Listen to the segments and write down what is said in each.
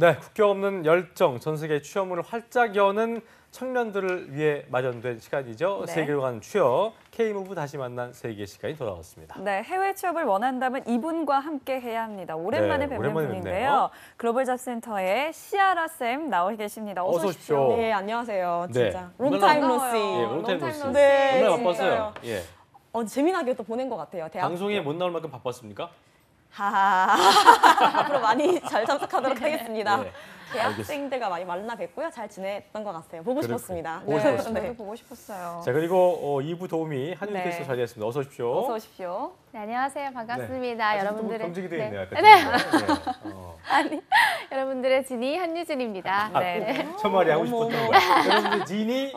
네, 국경 없는 열정, 전 세계 취업문을 활짝 여는 청년들을 위해 마련된 시간이죠. 네. 세계로 가는 취업, K무브 다시 만난 세계 시간이 돌아왔습니다. 네, 해외 취업을 원한다면 이분과 함께 해야 합니다. 오랜만에 네, 뵙는 오랜만에 분인데요. 뵙네요. 글로벌 잡센터의 시아라 쌤 나와 계십니다. 어서 오십시오. 네, 안녕하세요. 네. 진짜 롱타임 노씨. 예, 롱타임 노씨. 네, 얼마나 진짜요. 바빴어요? 예. 재미나게 또 보낸 것 같아요. 대학 방송에 못 나올 만큼 바빴습니까? 하하. 앞으로 많이 잘 참석하도록 하겠습니다. 네, 대학생들과 많이 만나 뵙고요. 잘 지냈던 것 같아요. 보고 그렇군요. 싶었습니다. 보고 싶었습니다. 저도 보고 싶었어요. 자, 그리고 2부 도우미 한윤 네. 캐스터 자리했습니다. 어서 오십시오. 어서 오십시오. 네, 안녕하세요. 반갑습니다. 여러분들의 경직이 되어 있네요. 네. 아까 여러분들의 진이 한유진입니다. 네. 첫말이 하고 싶었던 거예요. 여러분들 진이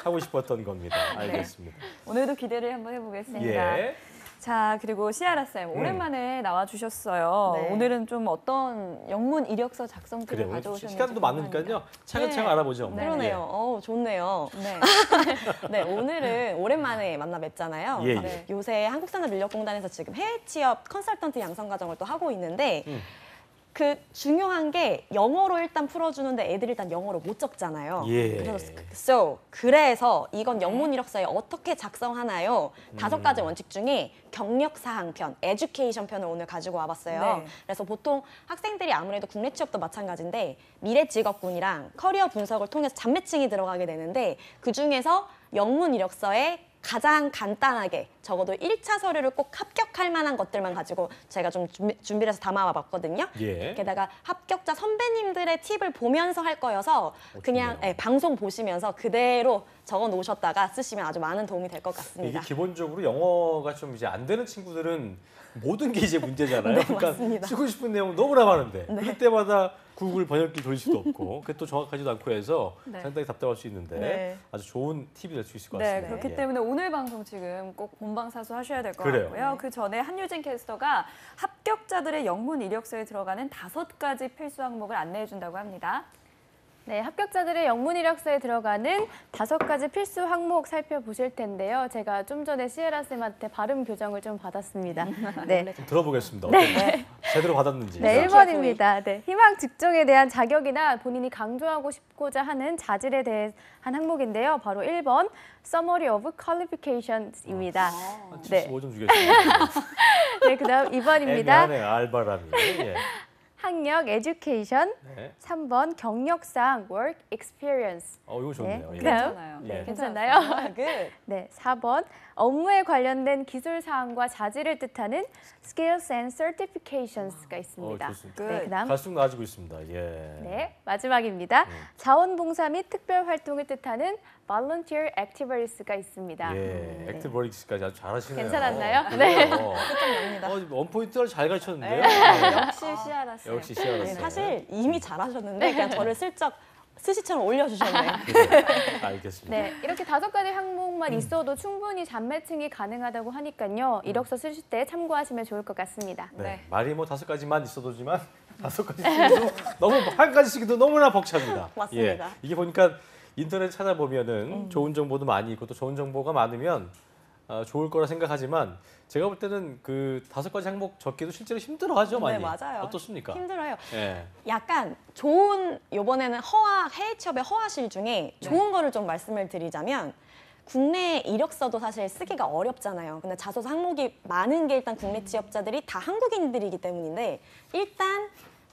하고 싶었던 겁니다. 알겠습니다. 오늘도 기대를 한번 해보겠습니다. 예. 자, 그리고 시아라 쌤 오랜만에 나와 주셨어요. 네. 오늘은 좀 어떤 영문 이력서 작성 그래, 팁을 오늘 가져오셨는지 시간도 많으니까요. 차근차근 네. 알아보죠. 네. 그러네요. 좋네요. 네. 네, 오늘은 오랜만에 만나 뵙잖아요. 예, 예. 네. 요새 한국산업인력공단에서 지금 해외 취업 컨설턴트 양성 과정을 또 하고 있는데 그 중요한 게 영어로 일단 풀어주는데 애들이 일단 영어로 못 적잖아요. 예. 그래서 이건 영문 이력서에 어떻게 작성하나요? 5가지 원칙 중에 경력 사항 편, 에듀케이션 편을 오늘 가지고 와봤어요. 네. 그래서 보통 학생들이 아무래도 국내 취업도 마찬가지인데 미래 직업군이랑 커리어 분석을 통해서 잡매칭이 들어가게 되는데 그 중에서 영문 이력서에 가장 간단하게 적어도 1차 서류를 꼭 합격할 만한 것들만 가지고 제가 좀 준비를 해서 담아와 봤거든요. 예. 게다가 합격자 선배님들의 팁을 보면서 할 거여서 그냥 좋네요. 방송 보시면서 그대로 적어 놓으셨다가 쓰시면 아주 많은 도움이 될 것 이게 같습니다. 기본적으로 영어가 좀 이제 안 되는 친구들은 모든 게 이제 문제잖아요. 네, 그러니까 맞습니다. 쓰고 싶은 내용 너무나 많은데 그럴 때마다 구글 번역기 돌릴 수도 없고 그게 또 정확하지도 않고 해서 네. 상당히 답답할 수 있는데 네. 아주 좋은 팁이 될 수 있을 것 네, 같습니다. 그렇기 예. 때문에 오늘 방송 지금 꼭 본방사수 하셔야 될 것 그래요. 같고요. 그 전에 한유진 캐스터가 합격자들의 영문 이력서에 들어가는 5가지 필수 항목을 안내해 준다고 합니다. 네, 합격자들의 영문 이력서에 들어가는 5가지 필수 항목 살펴보실 텐데요. 제가 좀 전에 시에라 쌤한테 발음 교정을 좀 받았습니다. 네. 좀 들어보겠습니다. 어떤지 제대로 받았는지. 네, 1번입니다. 네, 희망 직종에 대한 자격이나 본인이 강조하고 싶고자 하는 자질에 대한 항목인데요. 바로 1번, Summary of Qualifications입니다. 한 네. 75점 주겠습니다. 네, 그다음 2번입니다. 애매하네요. 알바람이. 예. 학력, Education. 네. 3번, 경력상 Work Experience. 이거 좋네요. 네. 예. 그다음 괜찮아요. 예. 괜찮나요? 그 네, 4번, 업무에 관련된 기술 사항과 자질을 뜻하는 Skills and Certifications가 있습니다. 좋습니다. 네, 그다음 갈수록 나아지고 있습니다. 예. 네, 마지막입니다. 자원봉사 및 특별 활동을 뜻하는 Volunteer Activities가 있습니다. 예, 액티브 버릭스까지 아주 잘하시네요. 괜찮았나요? 네. 납니다. 원포인트를 잘 가르쳤는데요. 역시 시아라 쌤. 역시 시아라 쌤. 사실 이미 잘하셨는데 그냥 저를 슬쩍 스시처럼 올려주셨네요. 알겠습니다. 네, 이렇게 5가지 항목만 있어도 충분히 잡매칭이 가능하다고 하니까요. 이력서 쓰실 때 참고하시면 좋을 것 같습니다. 네. 말이 뭐 5가지만 있어도지만 5가지 쓰기도 너무 한 가지 쓰기도 너무나 벅찹니다. 맞습니다. 예. 이게 보니까 인터넷 찾아보면은 좋은 정보도 많이 있고 또 좋은 정보가 많으면 좋을 거라 생각하지만 제가 볼 때는 그 5가지 항목 적기도 실제로 힘들어하죠 많이. 네, 맞아요. 어떻습니까? 힘들어요. 예. 약간 이번에는 해외 취업의 허하실 중에 좋은 거를 좀 말씀을 드리자면 국내 이력서도 사실 쓰기가 어렵잖아요. 근데 자소서 항목이 많은 게 일단 국내 취업자들이 다 한국인들이기 때문인데 일단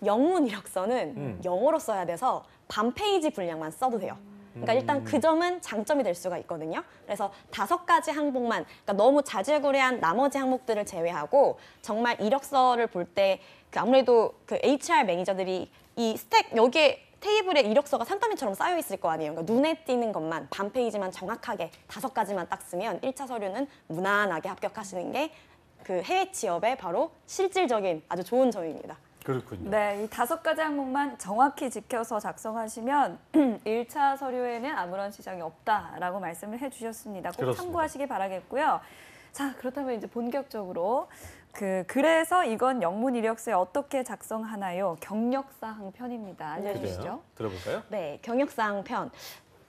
영문 이력서는 영어로 써야 돼서 반 페이지 분량만 써도 돼요. 그러니까 일단 그 점은 장점이 될 수가 있거든요. 그래서 5가지 항목만, 그러니까 너무 자질구레한 나머지 항목들을 제외하고 정말 이력서를 볼 때 아무래도 그 HR 매니저들이 이 여기에 테이블에 이력서가 산더미처럼 쌓여 있을 거 아니에요. 그러니까 눈에 띄는 것만 반 페이지만 정확하게 5가지만 딱 쓰면 1차 서류는 무난하게 합격하시는 게 그 해외 취업의 바로 실질적인 아주 좋은 점입니다. 그렇군요. 네, 이 5가지 항목만 정확히 지켜서 작성하시면 1차 서류에는 아무런 지장이 없다라고 말씀을 해주셨습니다. 꼭 그렇습니다. 참고하시기 바라겠고요. 자, 그렇다면 이제 본격적으로 그래서 이건 영문 이력서에 어떻게 작성하나요? 경력사항 편입니다. 알려주시죠. 그래요? 들어볼까요? 네, 경력사항 편.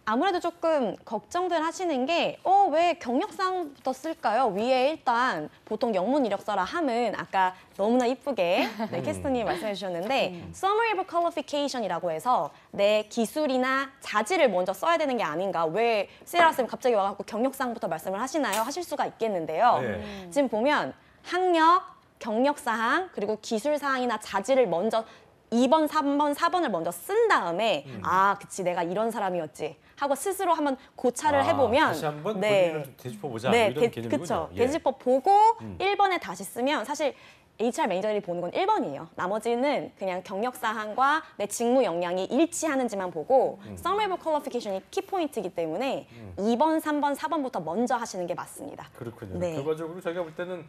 아무래도 조금 걱정들 하시는 게 왜 경력사항부터 쓸까요? 위에 일단 보통 영문 이력서라 함은 아까 너무나 이쁘게 캐스터님이 말씀해 주셨는데 Summary of Qualification이라고 해서 내 기술이나 자질을 먼저 써야 되는 게 아닌가. 왜 시에라 쌤 갑자기 와갖고 경력사항부터 말씀을 하시나요? 하실 수가 있겠는데요. 네. 지금 보면 학력, 경력사항, 그리고 기술사항이나 자질을 먼저 2번, 3번, 4번을 먼저 쓴 다음에 아, 그치, 내가 이런 사람이었지 하고 스스로 한번 고찰을 해보면 다시 한번 본인을 좀 되짚어보자 이런 개념이군요. 그렇죠. 예. 되짚어 보고 1번에 다시 쓰면 사실 HR 매니저들이 보는 건 1번이에요. 나머지는 그냥 경력사항과 내 직무 역량이 일치하는지만 보고 Summary of Qualification이 키포인트이기 때문에 2번, 3번, 4번부터 먼저 하시는 게 맞습니다. 그렇군요. 네. 결과적으로 저희가 볼 때는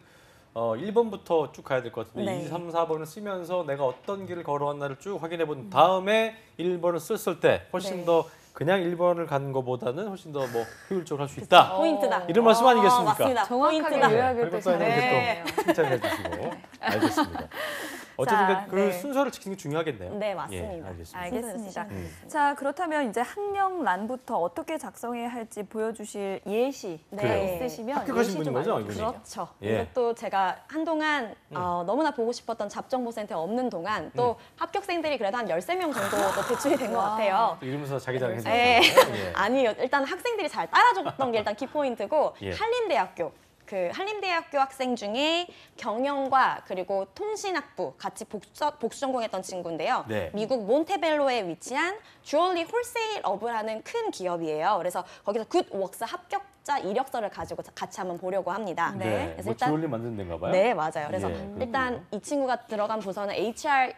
1번부터 쭉 가야 될 것 같은데 네. 2, 3, 4번을 쓰면서 내가 어떤 길을 걸어왔나를 쭉 확인해 본 다음에 1번을 썼을 때 훨씬 네. 더 그냥 1번을 가는 것보다는 훨씬 더 뭐 효율적으로 할 수 있다. 포인트다. 이런 말씀 아니겠습니까? 맞습니다. 정확하게 포인트다. 요약을 또 그리고 또 이렇게 네. 또 칭찬해 주시고 알겠습니다. 어쨌든 자, 그 네. 순서를 지키는 게 중요하겠네요. 네, 맞습니다. 예, 알겠습니다. 알겠습니다. 네. 자, 그렇다면 이제 학력란부터 어떻게 작성해야 할지 보여주실 예시 네. 있으시면 합격하신 예시 분인 좀 거죠, 알려주시죠. 이분이? 그렇죠. 예. 이것도 제가 한동안 너무나 보고 싶었던 잡정보센터에 없는 동안 또 합격생들이 그래도 한 13명 정도 또 배출이 된 것 같아요. 또 이러면서 자기 자랑 해주시고. 예. 예. 아니요. 일단 학생들이 잘 따라줬던 게 일단 키포인트고 예. 한림대학교. 그 한림대학교 학생 중에 경영과 그리고 통신학부 같이 복수 전공했던 친구인데요. 네. 미국 몬테벨로에 위치한 주얼리 홀세일업이라는 큰 기업이에요. 그래서 거기서 굿웍스 합격자 이력서를 가지고 같이 한번 보려고 합니다. 네. 그래서 뭐 일단 주얼리 만드는 데인가 봐요? 네, 맞아요. 그래서 예, 일단 이 친구가 들어간 부서는 HR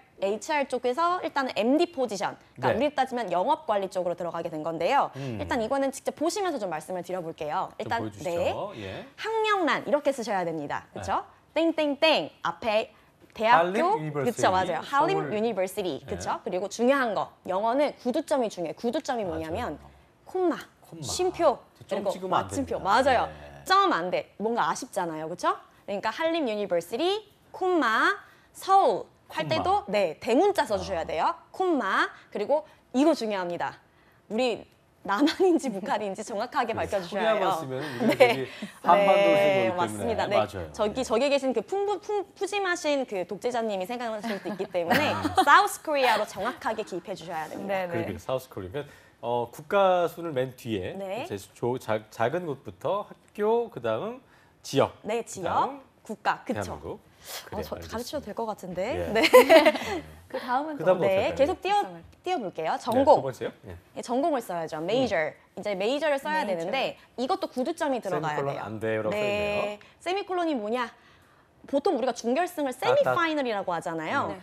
쪽에서 일단은 MD 포지션, 그러니까 네. 우리 따지면 영업관리 쪽으로 들어가게 된 건데요. 음. 일단 이거는 직접 보시면서 좀 말씀을 드려볼게요. 좀 일단 보여주시죠. 예. 학력란 이렇게 쓰셔야 됩니다. 그렇죠? 땡땡땡 앞에 대학교, 할림 유니버시티, 그렇죠, 맞아요. 할림 서울. 유니버시티, 그렇죠. 그리고 중요한 거 영어는 구두점이 중요해요. 구두점이 뭐냐면 콤마, 쉼표, 점 그리고 찍으면 안 마침표, 됩니다. 맞아요. 네. 점 안 돼. 뭔가 아쉽잖아요, 그렇죠? 그러니까 한림 유니버시티, 콤마, 서울 할 콤마. 때도 네 대문자 써주셔야 돼요. 콤마 그리고 이거 중요합니다. 우리 남한인지 북한인지 정확하게 밝혀주셔야 해요. 코리아만 쓰면 우리가 되게 한반도를 쓰고 있기 때문에 맞습니다. 네, 맞아요. 저기에 계신 그 푸짐하신 그 독재자님이 생각나실 수도 있기 때문에 사우스 코리아로 정확하게 기입해 주셔야 됩니다. 네, 그러게 네. 사우스 코리아. 그러니까 국가 순을 맨 뒤에 네. 이제 작은 곳부터 학교 그다음 지역. 네, 지역, 그다음 국가, 그쵸. 대한민국. 그래, 저 알겠습니다. 가르쳐도 될 것 같은데. 예. 네, 그 다음은 그다음 또 어떻게 네, 할까요? 계속 띄워볼게요. 네, 두 전공. 번째요. 예. 예, 전공을 써야죠. 메이저. 이제 메이저를 써야 메이저. 되는데 이것도 구두점이 들어가야 세미콜론 돼요. 안 돼요라고 써 있네요. 세미콜론이 뭐냐? 보통 우리가 준결승을 세미파이널이라고 하잖아요. 네.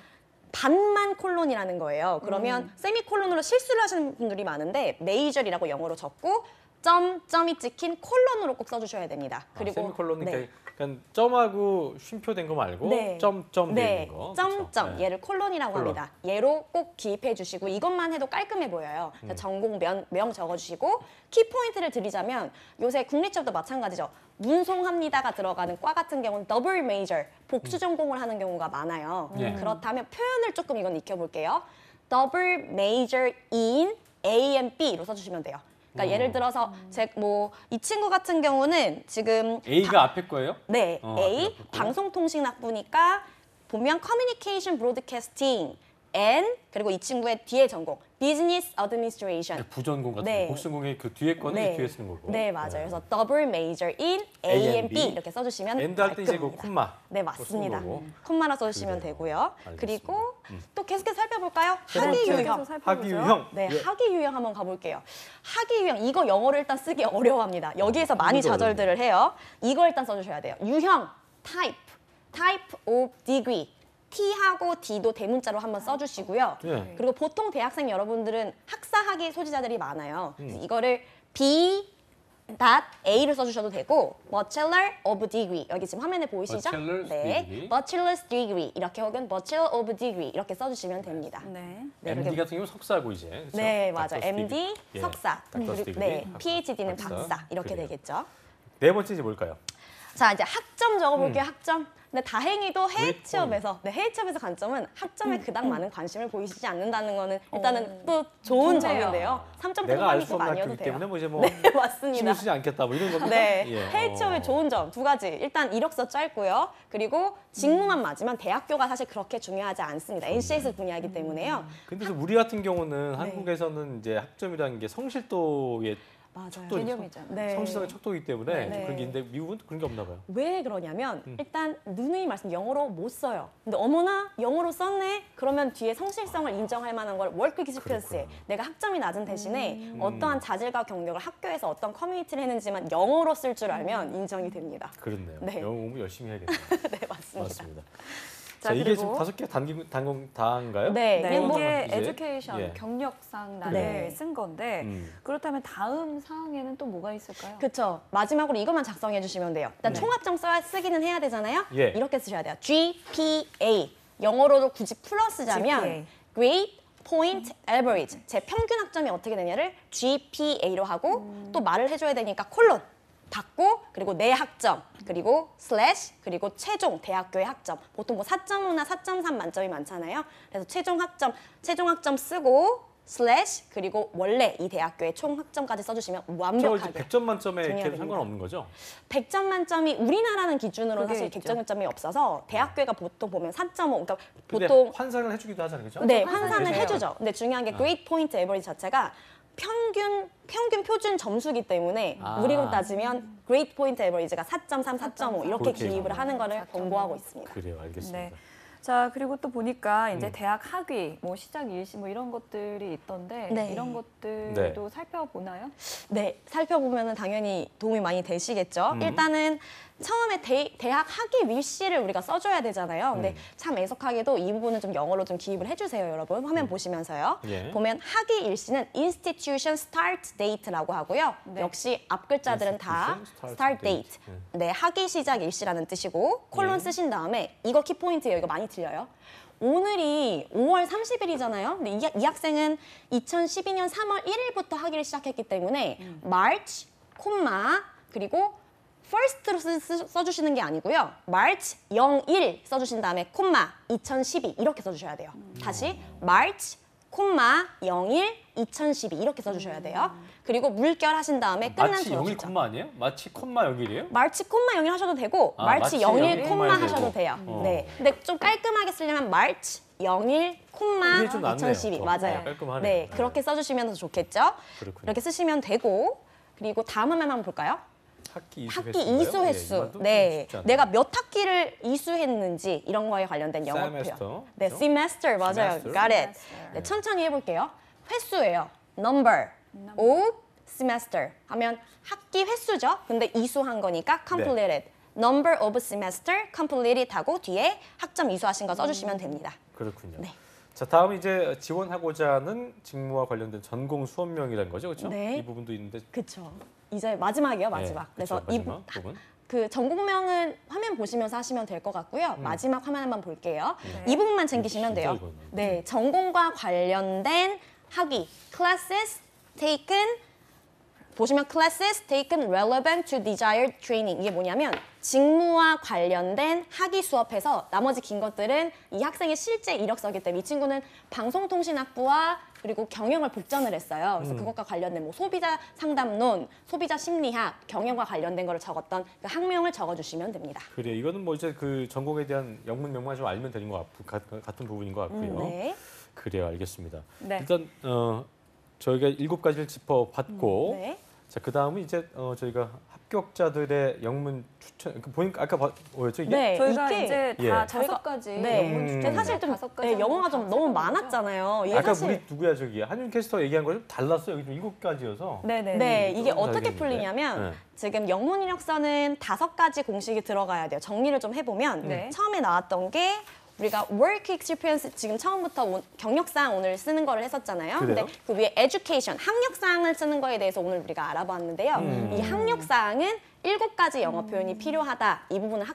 반만 콜론이라는 거예요. 그러면 세미콜론으로 실수를 하시는 분들이 많은데 메이저이라고 영어로 적고 점이 찍힌 콜론으로 꼭 써주셔야 됩니다. 그리고 세미콜론은 네. 그냥 점하고 쉼표된 거 말고 네. 점점 네, 되어 있는 거. 점점 그렇죠? 네. 얘를 콜론이라고 콜론. 합니다. 얘로 꼭 기입해 주시고 이것만 해도 깔끔해 보여요. 전공 명 적어주시고 키포인트를 드리자면 요새 국립대도 마찬가지죠. 문송합니다가 들어가는 과 같은 경우는 더블 메이저, 복수 전공을 하는 경우가 많아요. 네. 그렇다면 표현을 조금 이건 익혀볼게요. 더블 메이저 in A and B로 써주시면 돼요. 그러니까 예를 들어서 이 친구 같은 경우는 지금 A가 앞에 거예요? 네, A 앞에 거. 방송통신학부니까 보면 Communication Broadcasting and 그리고 이 친구의 뒤에 전공 Business Administration. 부전공 같은 네. 거. 복수공의 그 뒤에 거는 이 뒤에 쓰는 거고. 네, 맞아요. 그래서 Double Major in A and B 이렇게 써주시면 엔드 할 때 이제 그 깔끔합니다. 콤마. 네, 또 쓰는 맞습니다. 거고. 콤마라 써주시면 그래요. 되고요. 알겠습니다. 그리고 또 계속해서 살펴볼까요? 세 번째. 학위 계속 유형. 살펴보죠. 학위 유형. 네, 예. 학위 유형 한번 가볼게요. 학위 유형 이거 영어를 일단 쓰기 어려워합니다. 여기에서 많이 이거 좌절들을 해요. 이거 일단 써주셔야 돼요. 유형, type of degree. T하고 D도 대문자로 한번 써주시고요. 예. 그리고 보통 대학생 여러분들은 학사학위 소지자들이 많아요. 그래서 이거를 B.A를 써주셔도 되고 Bachelor of Degree 여기 지금 화면에 보이시죠? Bachelor's 네, degree. Bachelor's Degree 이렇게 혹은 Bachelor of Degree 이렇게 써주시면 됩니다. 네. 네, MD 이렇게- 같은 경우 석사고 이제. 그렇죠? 네, 맞아요. 닥터스 MD, 디그리. 예, 석사, 닥터스 그리고 디그리, 네, PhD는 박사. 박사 이렇게 그래요. 되겠죠. 네 번째 이제 뭘까요? 자, 이제 학점 적어볼게요. 학점. 근데 다행히도 해외 Great 취업에서 해외 취업에서 관점은 학점에 그닥 많은 관심을 보이시지 않는다는 거는 일단은 또 좋은 좋네요. 점인데요. 3점 내가 알 수 포인트가 없는 아니어도 학교이기 돼요. 때문에 뭐 이제 뭐 네, 맞습니다. 신경 쓰지 않겠다 뭐 이런 겁니다. 네, 예. 해외 취업의 좋은 점 두 가지. 일단 이력서 짧고요. 그리고 직무만 맞으면 대학교가 사실 그렇게 중요하지 않습니다. NCS 분야이기 때문에요. 근데 우리 같은 네. 경우는 한국에서는 이제 학점이라는 게 성실도의 맞아요. 척도 개념이잖아요. 네. 성실성의 척도이기 때문에 네. 그런 게 있는데 미국은 그런 게 없나 봐요. 왜 그러냐면 일단 누누이 말씀 영어로 못 써요. 근데 어머나 영어로 썼네? 그러면 뒤에 성실성을 인정할 만한 걸 work experience에 그렇구나. 내가 학점이 낮은 대신에 어떠한 자질과 경력을 학교에서 어떤 커뮤니티를 했는지만 영어로 쓸 줄 알면 인정이 됩니다. 그렇네요. 네. 영어 공부 열심히 해야겠네요. 네, 맞습니다. 맞습니다. 자, 자, 이게 그리고- 지금 5개 단공 다인가요? 네, 네, 그냥 뭐 이게 이제- 에듀케이션 예. 경력상란을 네. 쓴 건데 그렇다면 다음 사항에는 또 뭐가 있을까요? 그렇죠. 마지막으로 이것만 작성해 주시면 돼요. 일단 총합점 쓰기는 해야 되잖아요. 예. 이렇게 쓰셔야 돼요. GPA. 영어로도 굳이 풀어쓰자면 GPA. Grade Point Average. 제 평균 학점이 어떻게 되냐를 GPA로 하고 또 말을 해줘야 되니까 콜론 받고 그리고 내 학점 그리고 슬래시 그리고 최종 대학교의 학점 보통 뭐 4.5나 4.3 만점이 많잖아요. 그래서 최종 학점 쓰고 슬래시 그리고 원래 이 대학교의 총 학점까지 써주시면 저거 이제 완벽하게 100점 만점에 정리가 이렇게 됩니다. 상관없는 거죠? 100점 만점이 우리나라는 기준으로 그게 사실 있죠. 100점이 없어서 대학교가 보통 보면 4.5 그러니까 근데 보통 환산을 해주기도 하잖아요, 그죠? 네, 환산을 환산을 해주세요. 해주죠. 근데 중요한 게 grade point average 자체가 평균 표준 점수기 때문에 아. 우리로 따지면 grade point average가 4.3, 4.5 이렇게 그렇게 기입을 하는 거를 4.5. 권고하고 있습니다. 그래요, 알겠습니다. 네. 자, 그리고 또 보니까 이제 대학 학위, 뭐 시작 일시 뭐 이런 것들이 있던데 네. 이런 것들도 살펴보나요? 네, 살펴보면 당연히 도움이 많이 되시겠죠. 일단은 처음에 대학 학위 일시를 우리가 써줘야 되잖아요. 근데 참 애석하게도 이 부분은 좀 영어로 좀 기입을 해주세요, 여러분. 화면 보시면서요. 예. 보면 학위 일시는 institution start date라고 하고요. 네. 역시 앞 글자들은 다 Institution start start date. 네, 학위 시작 일시라는 뜻이고 콜론 예. 쓰신 다음에 이거 키포인트예요. 이거 많이 틀려요. 오늘이 5월 30일이잖아요. 근데 이 학생은 2012년 3월 1일부터 학위를 시작했기 때문에 March, 콤마 그리고 first로 써주시는 게 아니고요. March 01 써주신 다음에 콤마 2012 이렇게 써주셔야 돼요. 다시 March, 콤마 01 2012 이렇게 써주셔야 돼요. 그리고 물결 하신 다음에 끝난 마치 수업 0일 시죠. 콤마 아니에요? 마치 콤마 0일이에요? 마치 콤마 0일 하셔도 되고 아, 마치 마치 0일 0일 콤마 콤마 하셔도 되고. 돼요. 어. 네. 근데 좀 깔끔하게 쓰려면 마치 0일 콤마 그게 좀 낫네요. 2012 좀. 맞아요. 네, 깔끔하네요. 네, 네. 그렇게 써주시면 더 좋겠죠. 그렇군요. 이렇게 쓰시면 되고 그리고 다음 화면 한번 볼까요? 학기 이수 학기 횟수인가요? 이수 예, 횟수. 이것도 좀 네, 쉽지 않네요. 내가 몇 학기를 이수했는지 이런 거에 관련된 영어 Semester, 표현. 네, 그죠? semester 맞아요. Semester. Got it. Semester. 네, 천천히 해볼게요. 횟수예요. Number of semester 하면 학기 횟수죠. 근데 이수한 거니까 completed. Number of semester completed 하고 뒤에 학점 이수하신 거 써주시면 됩니다. 그렇군요. 네. 자, 다음 이제 지원하고자 하는 직무와 관련된 전공 수업명이라는 거죠, 그렇죠? 네. 이 부분도 있는데 그렇죠. 이제 마지막이에요, 마지막. 네, 그래서 그쵸, 마지막 부분. 그 전공명은 화면 보시면서 하시면 될 것 같고요. 마지막 화면 한번 볼게요. 이 부분만 챙기시면 진짜 돼요. 이거는. 네, 전공과 관련된 학위, classes taken 보시면 classes taken relevant to desired training 이게 뭐냐면 직무와 관련된 학위 수업해서 나머지 긴 것들은 이 학생의 실제 이력서이기 때문에 이 친구는 방송통신학부와 그리고 경영을 복전을 했어요. 그래서 그것과 관련된 뭐 소비자 상담론, 소비자 심리학, 경영과 관련된 거를 적었던 그 학명을 적어주시면 됩니다. 그래 이거는 뭐 이제 그 전공에 대한 영문 명만 좀 알면 되는 것 같은 부분인 것 같고요. 네. 그래요, 알겠습니다. 네. 일단 저희가 7가지를 짚어봤고, 네. 자, 그 다음은 이제 저희가 합격자들의 영문 추천. 보니까 아까 뭐였죠 이게? 네. 저희가 이게 이제 예. 다 저희가- 5가지 네. 영문 추천 근데 사실 좀 다섯 가지 네, 영어가 한번 좀 다 너무 살펴보죠. 많았잖아요. 이게 아까 사실 우리 누구야 저기 한윤 캐스터 얘기한 거좀 달랐어요. 여기 좀 7가지여서. 네네. 네, 이게 조금 어떻게 다르겠는데? 풀리냐면 네. 지금 영문 이력서는 5가지 공식이 들어가야 돼요. 정리를 좀 해보면 네. 처음에 나왔던 게 우리가 work experience 지금 처음부터 경력사항 오늘 쓰는 거를 했었잖아요. 그래요? 근데 그 위에 education, 학력사항을 쓰는 거에 대해서 오늘 우리가 알아봤는데요. 이 학력사항은 7가지 영어 표현이 필요하다. 이 부분을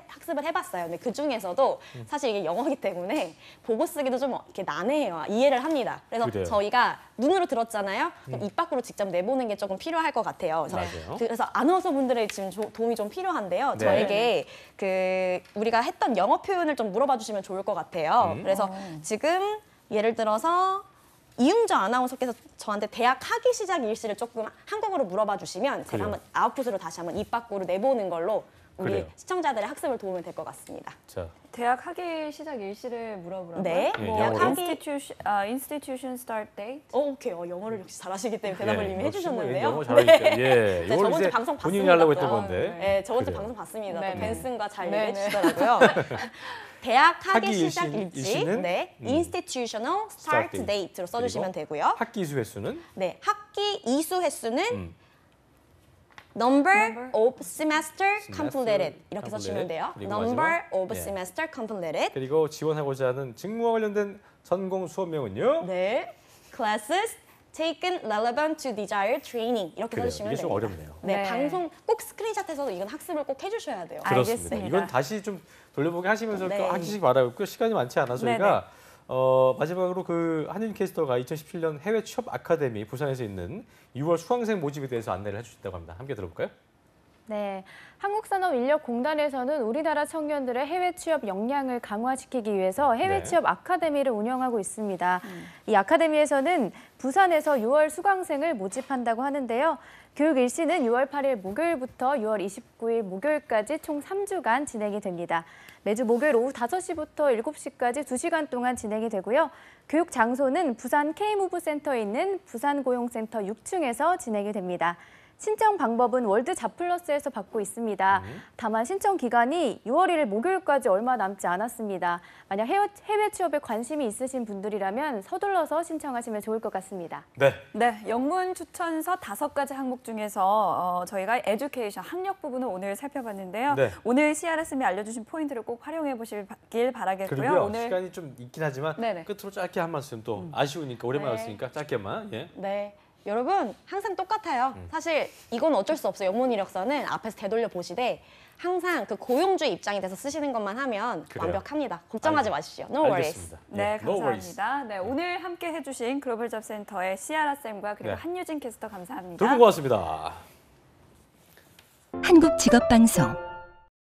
학습을 해봤어요. 근데 그 중에서도 사실 이게 영어이기 때문에 보고 쓰기도 좀 이렇게 난해해요. 이해를 합니다. 그래서 그래요. 저희가 눈으로 들었잖아요. 그럼 입 밖으로 직접 내보는 게 조금 필요할 것 같아요. 맞아요. 그래서 아나운서 분들의 지금 도움이 좀 필요한데요. 네. 저에게 우리가 했던 영어 표현을 좀 물어봐 주시면 좋을 것 같아요. 그래서 지금 예를 들어서 이윤정 아나운서께서 저한테 대학 학위 시작 일시를 조금 한국어로 물어봐 주시면 제가 그래요. 한번 아웃풋으로 다시 한번 입 밖으로 내보는 걸로 우리 그래요. 시청자들의 학습을 도우면 될 것 같습니다. 자, 대학 학위 시작 일시를 물어보라고요? 네. 뭐 대학 영어로? 학위 institution start date. 오케이. 영어를 역시 잘하시기 때문에 대답을 예, 이미 역시 뭐 해주셨는데요. 영어 잘하니까. 예, 네, 이걸 저번 주 이제 방송 본인이 봤습니다, 하려고 또. 했던 건데. 네, 저번 주 그래요. 방송 봤습니다. 네, 또 네. 벤슨과 잘 네, 얘기해주시더라고요. 대학 학위 학위 시작 일시- 일지, 일시는? 네, institutional start Start date로 써주시면 되고요. 학기 이수 횟수는 네, 학기 이수 횟수는 음. number of semester Semester completed 이렇게 써주시면 돼요. 그리고 number 마지막, of 예. semester completed. 그리고 지원하고자 하는 직무와 관련된 전공 수업명은요? 네, classes taken relevant to desired training 이렇게 그래요. 써주시면 이게 좀 됩니다. 어렵네요. 네, 네. 방송 꼭 스크린샷해서 이건 학습을 꼭 해주셔야 돼요. 그렇습니다. 알겠습니다. 이건 다시 좀 돌려보기 하시면서 네. 또 하시기 바라고요. 시간이 많지 않아서 저희가 마지막으로 그 한윤 캐스터가 2017년 해외 취업 아카데미 부산에서 있는 6월 수강생 모집에 대해서 안내를 해주신다고 합니다. 함께 들어볼까요? 네, 한국산업인력공단에서는 우리나라 청년들의 해외 취업 역량을 강화시키기 위해서 해외 네. 취업 아카데미를 운영하고 있습니다. 이 아카데미에서는 부산에서 6월 수강생을 모집한다고 하는데요. 교육 일시는 6월 8일 목요일부터 6월 29일 목요일까지 총 3주간 진행이 됩니다. 매주 목요일 오후 5시부터 7시까지 2시간 동안 진행이 되고요. 교육 장소는 부산 K무브센터에 있는 부산고용센터 6층에서 진행이 됩니다. 신청 방법은 월드 잡플러스에서 받고 있습니다. 다만 신청 기간이 6월 1일 목요일까지 얼마 남지 않았습니다. 만약 해외 취업에 관심이 있으신 분들이라면 서둘러서 신청하시면 좋을 것 같습니다. 네. 네, 영문 추천서 5가지 항목 중에서 저희가 에듀케이션, 학력 부분을 오늘 살펴봤는데요. 네. 오늘 CRSM이 알려주신 포인트를 꼭 활용해 보시길 바라겠고요. 그리고요. 오늘 시간이 좀 있긴 하지만 네네. 끝으로 짧게 한 말씀 또 아쉬우니까 오랜만에 네. 왔으니까 짧게만. 예. 네. 여러분 항상 똑같아요. 사실 이건 어쩔 수 없어요. 영문 이력서는 앞에서 되돌려 보시되 항상 그 고용주의 입장이 돼서 쓰시는 것만 하면 그래요. 완벽합니다. 걱정하지 마십시오. No worries. 알겠습니다. 네, no worries. 감사합니다. 네, 오늘 함께 해주신 글로벌 잡센터의 시아라쌤과 그리고 네. 한유진 캐스터 감사합니다. 두 분 고맙습니다. 한국직업방송